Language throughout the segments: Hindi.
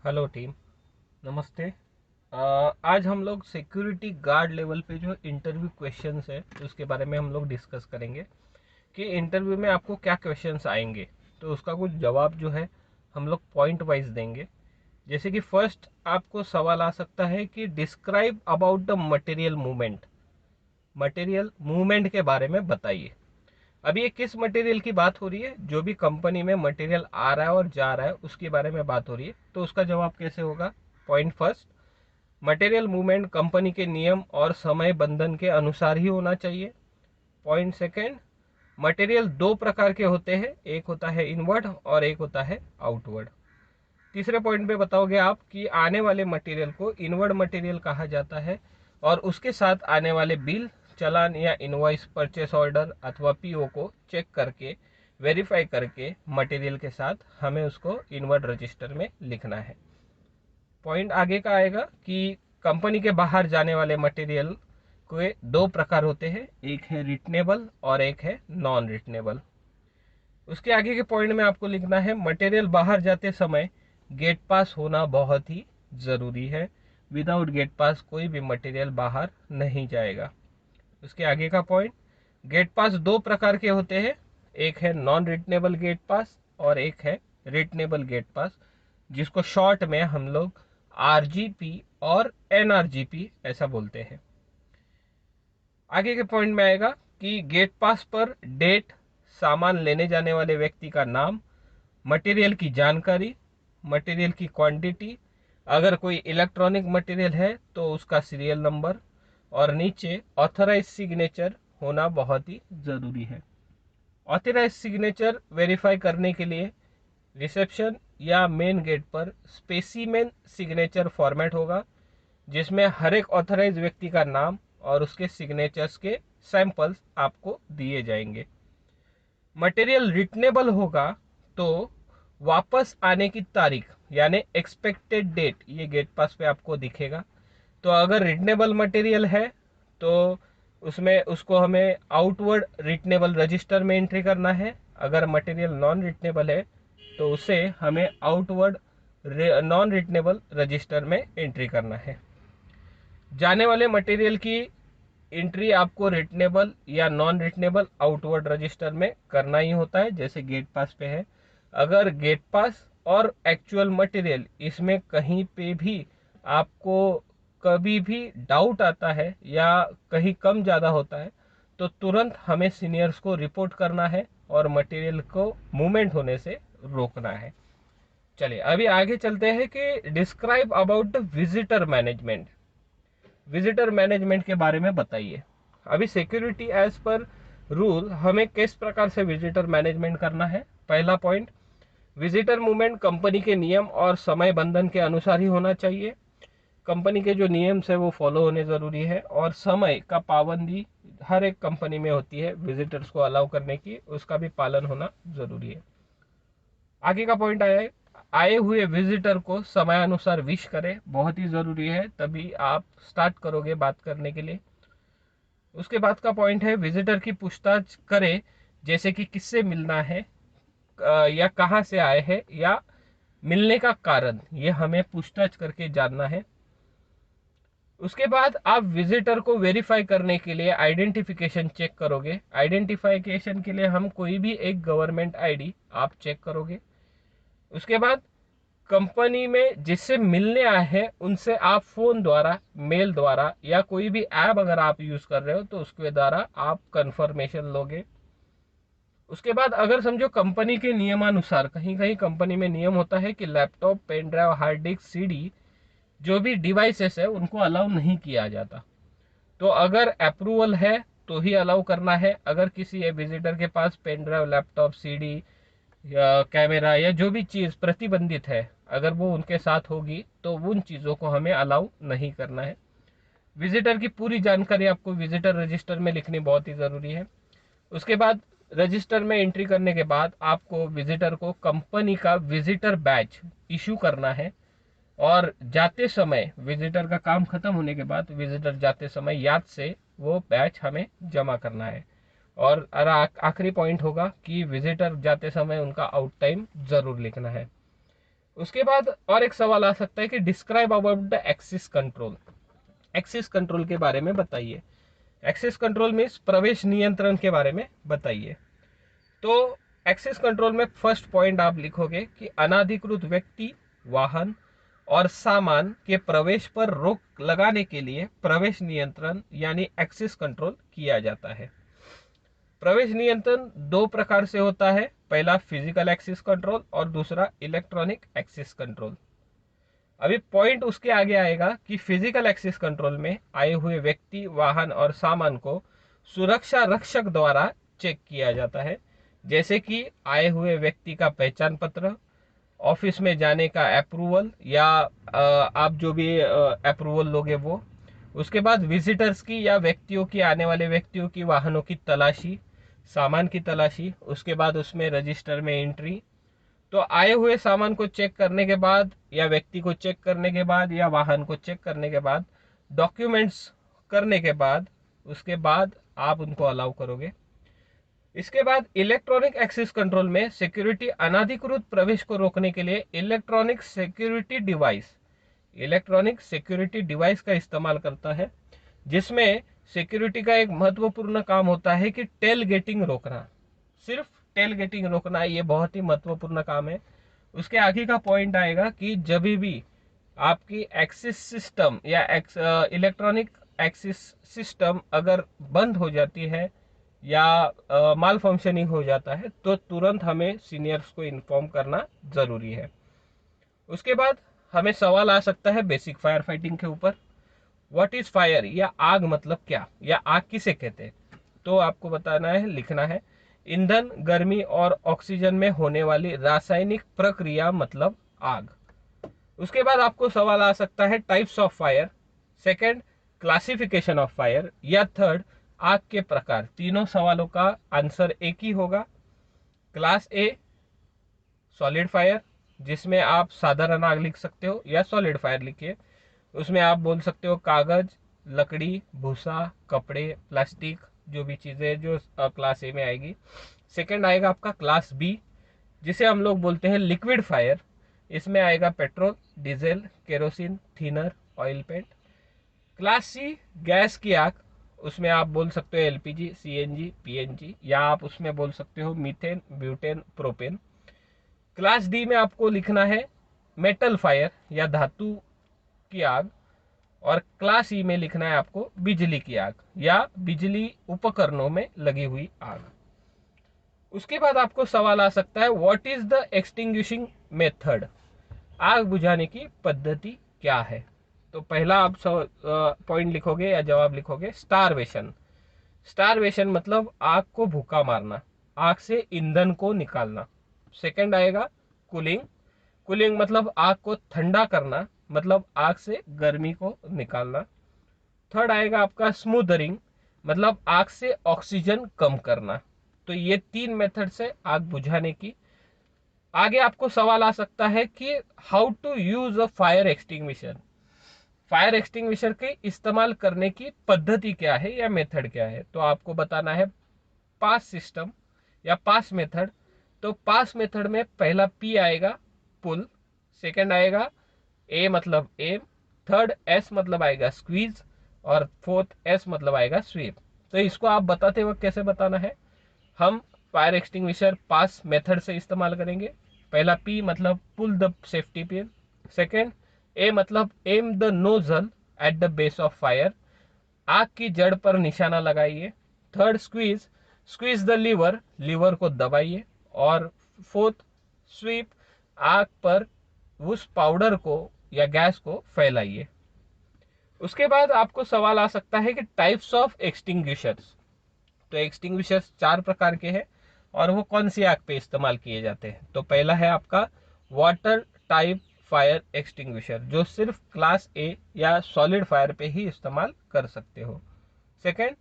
Hello team. नमस्ते। आज हम लोग सिक्योरिटी गार्ड लेवल पे जो इंटरव्यू क्वेश्चंस है उसके बारे में हम लोग डिस्कस करेंगे कि इंटरव्यू में आपको क्या क्वेश्चंस आएंगे, तो उसका कुछ जवाब जो है हम लोग पॉइंट वाइज देंगे। जैसे कि फर्स्ट आपको सवाल आ सकता है कि describe about the material movement के बारे में बताइए। अभी ये किस मटेरियल की बात हो रही है? जो भी कंपनी में मटेरियल आ रहा है और जा रहा है उसके बारे में बात हो रही है, तो उसका जवाब कैसे होगा? Point first, material movement company के नियम और समय बंधन के अनुसार ही होना चाहिए। पॉइंट सेकेंड, मटेरियल दो प्रकार के होते हैं, एक होता है इनवर्ड और एक होता है आउटवर्ड। तीसरे पॉइंट पे बताओगे आप कि आने वाले मटेरियल को इनवर्ड मटेरियल कहा जाता है और उसके साथ आने वाले बिल, चालान या इनवॉइस, परचेस ऑर्डर अथवा पीओ को चेक करके वेरीफाई करके मटेरियल के साथ हमें उसको इनवर्ड रजिस्टर में लिखना है। पॉइंट आगे का आएगा कि कंपनी के बाहर जाने वाले मटेरियल के दो प्रकार होते हैं, एक है रिटनेबल और एक है नॉन रिटनेबल। उसके आगे के पॉइंट में आपको लिखना है मटेरियल बाहर जाते समय गेट पास होना बहुत ही ज़रूरी है। विदाउट गेट पास कोई भी मटेरियल बाहर नहीं जाएगा। उसके आगे का पॉइंट, गेट पास दो प्रकार के होते हैं, एक है नॉन रिटनेबल गेट पास और एक है रिटनेबल गेट पास, जिसको शॉर्ट में हम लोग आरजीपी और एनआरजीपी ऐसा बोलते हैं। आगे के पॉइंट में आएगा कि गेट पास पर डेट, सामान लेने जाने वाले व्यक्ति का नाम, मटेरियल की जानकारी, मटेरियल की क्वांटिटी, अगर कोई इलेक्ट्रॉनिक मटेरियल है तो उसका सीरियल नंबर, और नीचे ऑथराइज सिग्नेचर होना बहुत ही ज़रूरी है। ऑथराइज सिग्नेचर वेरीफाई करने के लिए रिसेप्शन या मेन गेट पर स्पेसिमेन सिग्नेचर फॉर्मेट होगा, जिसमें हर एक ऑथराइज व्यक्ति का नाम और उसके सिग्नेचर्स के सैंपल्स आपको दिए जाएंगे। मटेरियल रिटनेबल होगा तो वापस आने की तारीख यानी एक्सपेक्टेड डेट ये गेट पास पे आपको दिखेगा। तो अगर रिटनेबल मटेरियल है तो उसमें उसको हमें आउटवर्ड रिटनेबल रजिस्टर में एंट्री करना है। अगर मटेरियल नॉन रिटनेबल है तो उसे हमें आउटवर्ड नॉन रिटनेबल रजिस्टर में एंट्री करना है। जाने वाले मटेरियल की एंट्री आपको रिटनेबल या नॉन रिटनेबल आउटवर्ड रजिस्टर में करना ही होता है, जैसे गेट पास पे है। अगर गेट पास और एक्चुअल मटेरियल इसमें कहीं पे भी आपको कभी भी डाउट आता है या कहीं कम ज़्यादा होता है तो तुरंत हमें सीनियर्स को रिपोर्ट करना है और मटेरियल को मूवमेंट होने से रोकना है। चलिए अभी आगे चलते हैं कि describe about the visitor management. Visitor management के बारे में बताइए। अभी सिक्योरिटी एज पर रूल हमें किस प्रकार से विजिटर मैनेजमेंट करना है? पहला पॉइंट, विजिटर मूवमेंट कंपनी के नियम और समय बंधन के अनुसार ही होना चाहिए। कंपनी के जो नियम्स है वो फॉलो होने ज़रूरी है और समय का पाबंदी हर एक कंपनी में होती है, विजिटर्स को अलाउ करने की उसका भी पालन होना ज़रूरी है। आगे का पॉइंट आया है, आए हुए विजिटर को समयानुसार विश करें, बहुत ही ज़रूरी है, तभी आप स्टार्ट करोगे बात करने के लिए। उसके बाद का पॉइंट है विजिटर की पूछताछ करें, जैसे कि किससे मिलना है या कहाँ से आए हैं या मिलने का कारण, ये हमें पूछताछ करके जानना है। उसके बाद आप विजिटर को वेरीफाई करने के लिए आइडेंटिफिकेशन चेक करोगे। आइडेंटिफिकेशन के लिए हम कोई भी एक गवर्नमेंट आईडी आप चेक करोगे। उसके बाद कंपनी में जिससे मिलने आए हैं उनसे आप फोन द्वारा, मेल द्वारा या कोई भी ऐप अगर आप यूज कर रहे हो तो उसके द्वारा आप कंफर्मेशन लोगे। उसके बाद अगर समझो कंपनी के नियमानुसार, कहीं कहीं कंपनी में नियम होता है कि laptop, pen drive, hard disk, CD जो भी डिवाइसेस है उनको अलाउ नहीं किया जाता, तो अगर अप्रूवल है तो ही अलाउ करना है। अगर किसी विजिटर के पास पेन ड्राइव, लैपटॉप, सीडी या कैमरा या जो भी चीज़ प्रतिबंधित है अगर वो उनके साथ होगी तो उन चीज़ों को हमें अलाउ नहीं करना है। विजिटर की पूरी जानकारी आपको विजिटर रजिस्टर में लिखनी बहुत ही ज़रूरी है। उसके बाद रजिस्टर में एंट्री करने के बाद आपको विजिटर को कंपनी का विजिटर बैच इशू करना है और जाते समय विजिटर का काम खत्म होने के बाद विजिटर जाते समय याद से वो बैच हमें जमा करना है। और आखिरी पॉइंट होगा कि विजिटर जाते समय उनका आउट टाइम जरूर लिखना है। उसके बाद और एक सवाल आ सकता है कि describe about the axis control. Axis control के बारे में बताइए। एक्सेस कंट्रोल मीन्स प्रवेश नियंत्रण के बारे में बताइए। तो एक्सेस कंट्रोल में फर्स्ट पॉइंट आप लिखोगे कि अनाधिकृत व्यक्ति, वाहन और सामान के प्रवेश पर रोक लगाने के लिए प्रवेश नियंत्रण यानी एक्सेस कंट्रोल किया जाता है। प्रवेश नियंत्रण दो प्रकार से होता है, पहला फिजिकल एक्सेस कंट्रोल और दूसरा इलेक्ट्रॉनिक एक्सेस कंट्रोल। अभी पॉइंट उसके आगे आएगा कि फिजिकल एक्सेस कंट्रोल में आए हुए व्यक्ति, वाहन और सामान को सुरक्षा रक्षक द्वारा चेक किया जाता है, जैसे कि आए हुए व्यक्ति का पहचान पत्र, ऑफिस में जाने का अप्रूवल या आप जो भी अप्रूवल लोगे वो। उसके बाद विजिटर्स की या व्यक्तियों की, आने वाले व्यक्तियों की वाहनों की तलाशी, सामान की तलाशी, उसके बाद उसमें रजिस्टर में एंट्री। तो आए हुए सामान को चेक करने के बाद या व्यक्ति को चेक करने के बाद या वाहन को चेक करने के बाद, डॉक्यूमेंट्स करने के बाद, उसके बाद आप उनको अलाउ करोगे। इसके बाद इलेक्ट्रॉनिक एक्सेस कंट्रोल में सिक्योरिटी अनाधिकृत प्रवेश को रोकने के लिए इलेक्ट्रॉनिक सिक्योरिटी डिवाइस का इस्तेमाल करता है, जिसमें सिक्योरिटी का एक महत्वपूर्ण काम होता है कि टेल गेटिंग रोकना। सिर्फ टेल गेटिंग रोकना, ये बहुत ही महत्वपूर्ण काम है। उसके आगे का पॉइंट आएगा कि जब भी आपकी एक्सेस सिस्टम या इलेक्ट्रॉनिक एक्सेस सिस्टम अगर बंद हो जाती है या माल फंक्शनिंग हो जाता है तो तुरंत हमें सीनियर्स को इन्फॉर्म करना जरूरी है। उसके बाद हमें सवाल आ सकता है बेसिक फायर फाइटिंग के ऊपर। व्हाट इज फायर या आग मतलब क्या, या आग किसे कहते हैं? तो आपको बताना है, लिखना है ईंधन, गर्मी और ऑक्सीजन में होने वाली रासायनिक प्रक्रिया मतलब आग। उसके बाद आपको सवाल आ सकता है types of fire, second classification of fire, या थर्ड आग के प्रकार। तीनों सवालों का आंसर एक ही होगा। क्लास ए सॉलिड फायर, जिसमें आप साधारण आग लिख सकते हो या सॉलिड फायर लिखिए। उसमें आप बोल सकते हो कागज, लकड़ी, भूसा, कपड़े, प्लास्टिक, जो भी चीजें जो क्लास ए में आएगी। सेकंड आएगा आपका क्लास बी, जिसे हम लोग बोलते हैं लिक्विड फायर। इसमें आएगा petrol, diesel, kerosene, thinner, oil paint. Class C gas की आग, उसमें आप बोल सकते हो एलपीजी, सीएनजी, पीएनजी, या आप उसमें बोल सकते हो methane, butane, propane. Class D में आपको लिखना है मेटल फायर या धातु की आग। और क्लास ई में लिखना है आपको बिजली की आग या बिजली उपकरणों में लगी हुई आग। उसके बाद आपको सवाल आ सकता है what is the extinguishing method, आग बुझाने की पद्धति क्या है? तो पहला आप पॉइंट लिखोगे या जवाब लिखोगे स्टारवेशन। स्टारवेशन मतलब आग को भूखा मारना, आग से ईंधन को निकालना। सेकंड आएगा कूलिंग। कूलिंग मतलब आग को ठंडा करना, मतलब आग से गर्मी को निकालना। थर्ड आएगा आपका स्मूदरिंग, मतलब आग से ऑक्सीजन कम करना। तो ये तीन मेथड से आग बुझाने की। आगे आपको सवाल आ सकता है कि how to use a fire extinguisher, fire extinguisher के इस्तेमाल करने की पद्धति क्या है या मेथड क्या है? तो आपको बताना है पास सिस्टम या पास मेथड। तो पास मेथड में पहला पी आएगा पुल, सेकंड आएगा ए मतलब एम, थर्ड एस मतलब आएगा स्क्वीज, और फोर्थ एस मतलब आएगा स्वीप। तो इसको आप बताते वक्त कैसे बताना है? हम फायर एक्सटिंग्विशर पास मेथड से इस्तेमाल करेंगे। पहला पी मतलब pull the safety pin, second A मतलब aim the nozzle at the base of fire, आग की जड़ पर निशाना लगाइए। Third squeeze, squeeze the lever, lever को दबाइए। और फोर्थ स्वीप, आग पर उस पाउडर को या गैस को फैलाइए। उसके बाद आपको सवाल आ सकता है कि टाइप्स ऑफ एक्सटिंग्विशर्स। तो एक्सटिंग्विशर्स चार प्रकार के हैं और वो कौन सी आग पे इस्तेमाल किए जाते हैं? तो पहला है आपका वाटर टाइप फायर एक्सटिंग्विशर, जो सिर्फ क्लास ए या सॉलिड फायर पे ही इस्तेमाल कर सकते हो। Second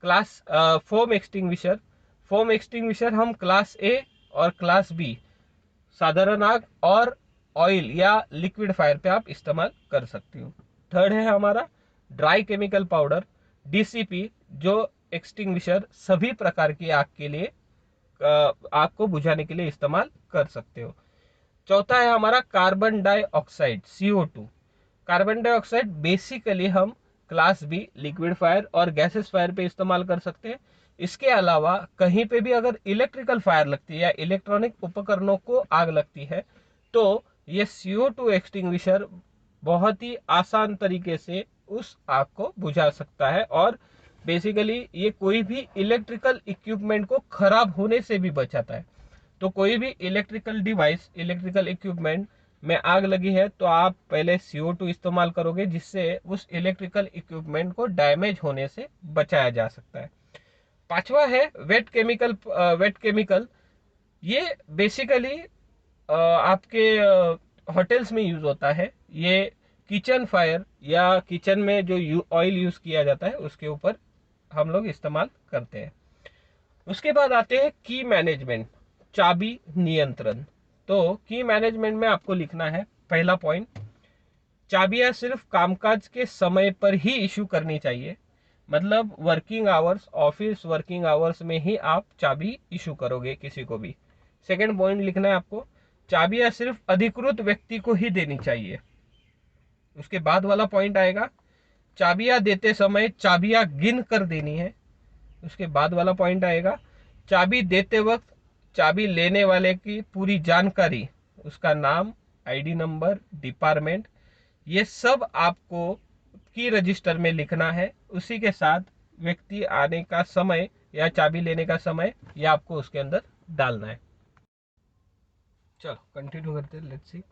class foam extinguisher. Foam extinguisher हम क्लास ए और क्लास बी, साधारण आग और ऑयल या लिक्विड फायर पे आप इस्तेमाल कर सकते हो। थर्ड है हमारा ड्राई केमिकल पाउडर, डीसीपी, जो एक्सटिंग्विशर सभी प्रकार की आग के लिए आग को बुझाने के लिए इस्तेमाल कर सकते हो। चौथा है हमारा carbon dioxide, CO2। Carbon dioxide basically हम क्लास बी लिक्विड फायर और गैसेस फायर पे इस्तेमाल कर सकते हैं। इसके अलावा कहीं पे भी अगर इलेक्ट्रिकल फायर लगती है या इलेक्ट्रॉनिक उपकरणों को आग लगती है तो ये CO2 एक्सटिंग्विशर बहुत ही आसान तरीके से उस आग को बुझा सकता है और बेसिकली ये कोई भी इलेक्ट्रिकल इक्विपमेंट को खराब होने से भी बचाता है। तो कोई भी इलेक्ट्रिकल डिवाइस, इलेक्ट्रिकल इक्विपमेंट में आग लगी है तो आप पहले CO2 इस्तेमाल करोगे जिससे उस इलेक्ट्रिकल इक्विपमेंट को डैमेज होने से बचाया जा सकता है। पांचवा है वेट केमिकल। वेट केमिकल ये बेसिकली आपके होटल्स में यूज होता है। ये किचन फायर या किचन में जो ऑयल यूज किया जाता है उसके ऊपर हम लोग इस्तेमाल करते हैं। उसके बाद आते हैं की मैनेजमेंट, चाबी नियंत्रण। तो की मैनेजमेंट में आपको लिखना है पहला पॉइंट, चाबियां सिर्फ कामकाज के समय पर ही इशू करनी चाहिए। मतलब working hours, office working hours में ही आप चाबी इशू करोगे किसी को भी। सेकंड पॉइंट लिखना है आपको, चाबियां सिर्फ अधिकृत व्यक्ति को ही देनी चाहिए। उसके बाद वाला पॉइंट आएगा, चाबियां देते समय चाबियां गिन कर देनी है। उसके बाद वाला पॉइंट आएगा, चाबी देते वक्त चाबी लेने वाले की पूरी जानकारी, उसका नाम, ID नंबर, डिपार्टमेंट, ये सब आपको की रजिस्टर में लिखना है। उसी के साथ व्यक्ति आने का समय या चाबी लेने का समय ये आपको उसके अंदर डालना है। चलो कंटिन्यू करते हैं, लेट्स सी।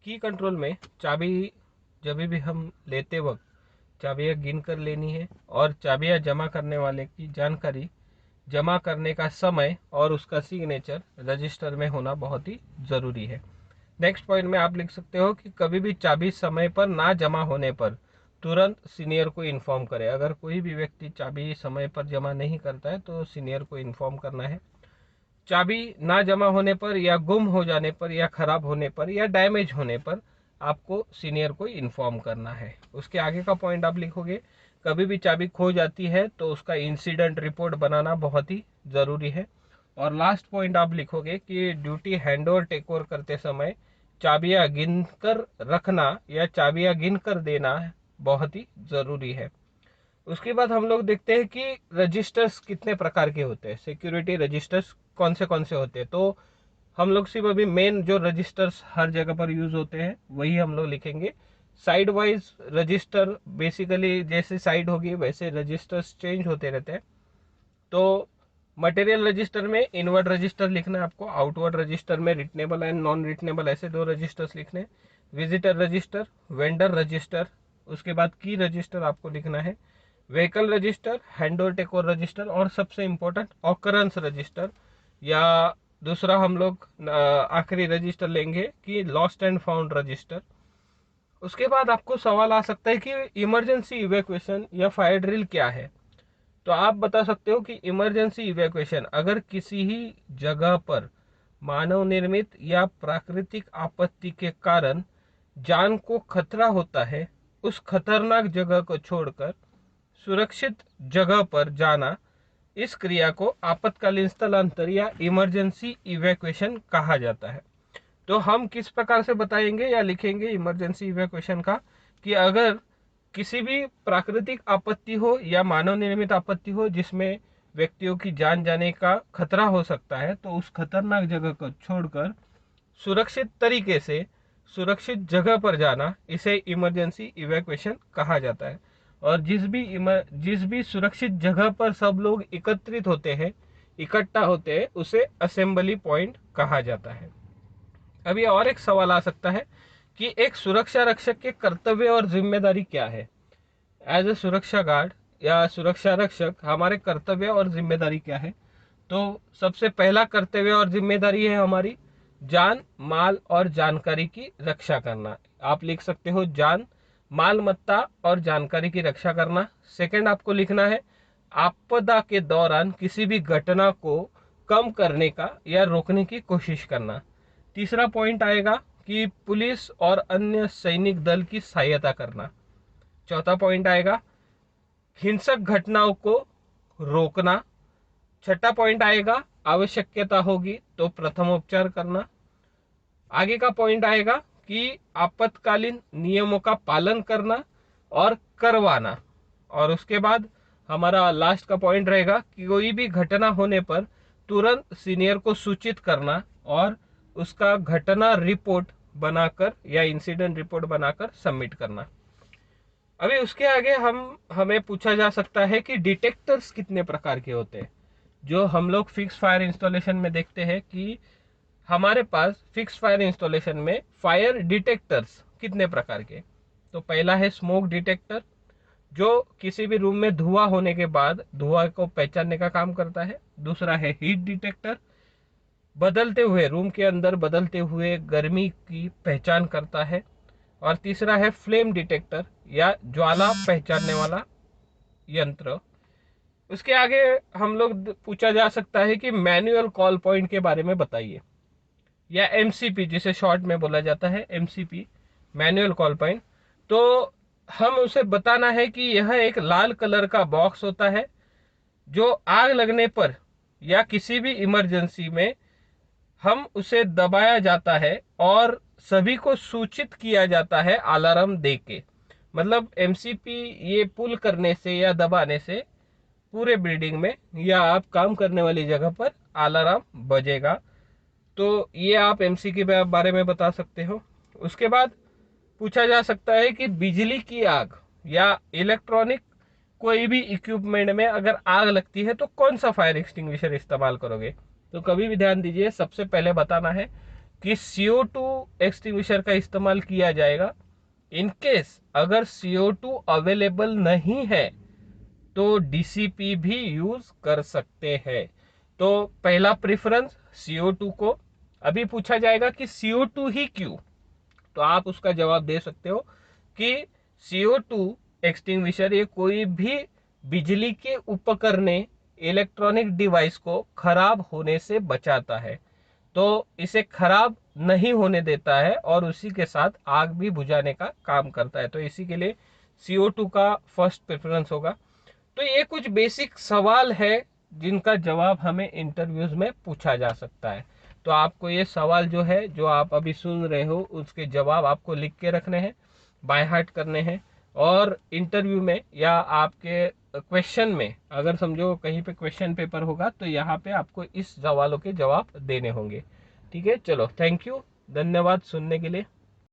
की कंट्रोल में चाबी जब भी हम लेते वक्त चाबियां गिन कर लेनी है और चाबियां जमा करने वाले की जानकारी, जमा करने का समय और उसका सिग्नेचर रजिस्टर में होना बहुत ही ज़रूरी है। नेक्स्ट पॉइंट में आप लिख सकते हो कि कभी भी चाबी समय पर ना जमा होने पर तुरंत सीनियर को इन्फॉर्म करें। अगर कोई भी व्यक्ति चाबी समय पर जमा नहीं करता है तो सीनियर को इन्फॉर्म करना है। चाबी ना जमा होने पर या गुम हो जाने पर या खराब होने पर या डैमेज होने पर आपको सीनियर को इन्फॉर्म करना है। उसके आगे का पॉइंट आप लिखोगे, कभी भी चाबी खो जाती है तो उसका इंसिडेंट रिपोर्ट बनाना बहुत ही ज़रूरी है। और लास्ट पॉइंट आप लिखोगे कि duty hand over take over करते समय चाबियां गिन कर रखना या चाबियां गिन कर देना बहुत ही ज़रूरी है। उसके बाद हम लोग देखते हैं कि रजिस्टर्स कितने प्रकार के होते हैं, सिक्योरिटी रजिस्टर्स कौन से होते हैं। तो हम लोग सिर्फ अभी मेन जो रजिस्टर्स हर जगह पर यूज होते हैं वही हम लोग लिखेंगे। साइड वाइज रजिस्टर, बेसिकली जैसे साइड होगी वैसे रजिस्टर्स चेंज होते रहते हैं। तो मटेरियल रजिस्टर में इनवर्ड रजिस्टर लिखना है आपको, आउटवर्ड रजिस्टर में रिटनेबल एंड नॉन रिटनेबल ऐसे दो रजिस्टर्स लिखने। विजिटर रजिस्टर, वेंडर रजिस्टर, उसके बाद की रजिस्टर आपको लिखना है, vehicle register, hand over take over register और सबसे इंपॉर्टेंट ऑकरेंस रजिस्टर, या दूसरा हम लोग आखिरी रजिस्टर लेंगे कि लॉस्ट एंड फाउंड रजिस्टर। उसके बाद आपको सवाल आ सकता है कि इमरजेंसी इवैक्यूएशन या फायर ड्रिल क्या है। तो आप बता सकते हो कि इमरजेंसी इवैक्यूएशन अगर किसी ही जगह पर मानव निर्मित या प्राकृतिक आपत्ति के कारण जान को खतरा होता है, उस खतरनाक जगह को छोड़कर सुरक्षित जगह पर जाना, इस क्रिया को आपातकालीन स्थलांतर या इमरजेंसी इवैक्यूएशन कहा जाता है। तो हम किस प्रकार से बताएंगे या लिखेंगे इमरजेंसी इवैक्यूएशन का, कि अगर किसी भी प्राकृतिक आपत्ति हो या मानव निर्मित आपत्ति हो जिसमें व्यक्तियों की जान जाने का खतरा हो सकता है, तो उस खतरनाक जगह को छोड़कर सुरक्षित तरीके से सुरक्षित जगह पर जाना, इसे इमरजेंसी इवैक्यूएशन कहा जाता है। और जिस भी सुरक्षित जगह पर सब लोग एकत्रित होते हैं, इकट्ठा होते हैं, उसे असेंबली पॉइंट कहा जाता है। अभी और एक सवाल आ सकता है कि एक सुरक्षा रक्षक के कर्तव्य और जिम्मेदारी क्या है। एज ए सुरक्षा गार्ड या सुरक्षा रक्षक हमारे कर्तव्य और जिम्मेदारी क्या है। तो सबसे पहला कर्तव्य और जिम्मेदारी है हमारी जान, माल और जानकारी की रक्षा करना। आप लिख सकते हो जान, माल मत्ता और जानकारी की रक्षा करना। सेकंड आपको लिखना है आपदा के दौरान किसी भी घटना को कम करने का या रोकने की कोशिश करना। तीसरा पॉइंट आएगा कि पुलिस और अन्य सैनिक दल की सहायता करना। चौथा पॉइंट आएगा हिंसक घटनाओं को रोकना। छठा पॉइंट आएगा आवश्यकता होगी तो प्रथमोपचार करना। आगे का पॉइंट आएगा कि आपातकालीन नियमों का पालन करना और करवाना। और उसके बाद हमारा लास्ट का पॉइंट रहेगा कि कोई भी घटना होने पर तुरंत सीनियर को सूचित करना और उसका घटना रिपोर्ट बनाकर या इंसिडेंट रिपोर्ट बनाकर सबमिट करना। अभी उसके आगे हमें पूछा जा सकता है कि डिटेक्टर्स कितने प्रकार के होते हैं। जो हम लोग फिक्स फायर इंस्टॉलेशन में देखते हैं कि हमारे पास फिक्स फायर इंस्टॉलेशन में फायर डिटेक्टर्स कितने प्रकार के। तो पहला है स्मोक डिटेक्टर, जो किसी भी रूम में धुआं होने के बाद धुआं को पहचानने का काम करता है। दूसरा है हीट डिटेक्टर, बदलते हुए रूम के अंदर बदलते हुए गर्मी की पहचान करता है। और तीसरा है फ्लेम डिटेक्टर या ज्वाला पहचानने वाला यंत्र। उसके आगे हम लोग पूछा जा सकता है कि मैनुअल कॉल पॉइंट के बारे में बताइए, या एमसीपी जिसे शॉर्ट में बोला जाता है, एमसीपी मैनुअल कॉल पॉइंट। तो हम उसे बताना है कि यह एक लाल कलर का बॉक्स होता है जो आग लगने पर या किसी भी इमरजेंसी में हम उसे दबाया जाता है और सभी को सूचित किया जाता है अलार्म देके। मतलब एमसीपी ये पुल करने से या दबाने से पूरे बिल्डिंग में या आप काम करने वाली जगह पर अलार्म बजेगा। तो ये आप एमसी के बारे में बता सकते हो। उसके बाद पूछा जा सकता है कि बिजली की आग या इलेक्ट्रॉनिक कोई भी इक्विपमेंट में अगर आग लगती है तो कौन सा फायर एक्सटिंग्विशर इस्तेमाल करोगे। तो कभी भी ध्यान दीजिए, सबसे पहले बताना है कि CO2 एक्सटिंग्विशर का इस्तेमाल किया जाएगा। इनकेस अगर CO2 अवेलेबल नहीं है तो DCP भी यूज कर सकते हैं। तो पहला प्रेफरेंस CO2 को। अभी पूछा जाएगा कि CO2 ही क्यों, तो आप उसका जवाब दे सकते हो कि CO2 एक्सटिंग्विशर ये कोई भी बिजली के उपकरण इलेक्ट्रॉनिक डिवाइस को खराब होने से बचाता है, तो इसे खराब नहीं होने देता है और उसी के साथ आग भी बुझाने का काम करता है। तो इसी के लिए CO2 का फर्स्ट प्रेफरेंस होगा। तो ये कुछ बेसिक सवाल है जिनका जवाब हमें इंटरव्यूज में पूछा जा सकता है। तो आपको ये सवाल जो है, जो आप अभी सुन रहे हो, उसके जवाब आपको लिख के रखने हैं, बाय हार्ट करने हैं। और इंटरव्यू में या आपके क्वेश्चन में अगर समझो कहीं पे क्वेश्चन पेपर होगा तो यहाँ पे आपको इस सवालों के जवाब देने होंगे। ठीक है, चलो, थैंक यू, धन्यवाद सुनने के लिए।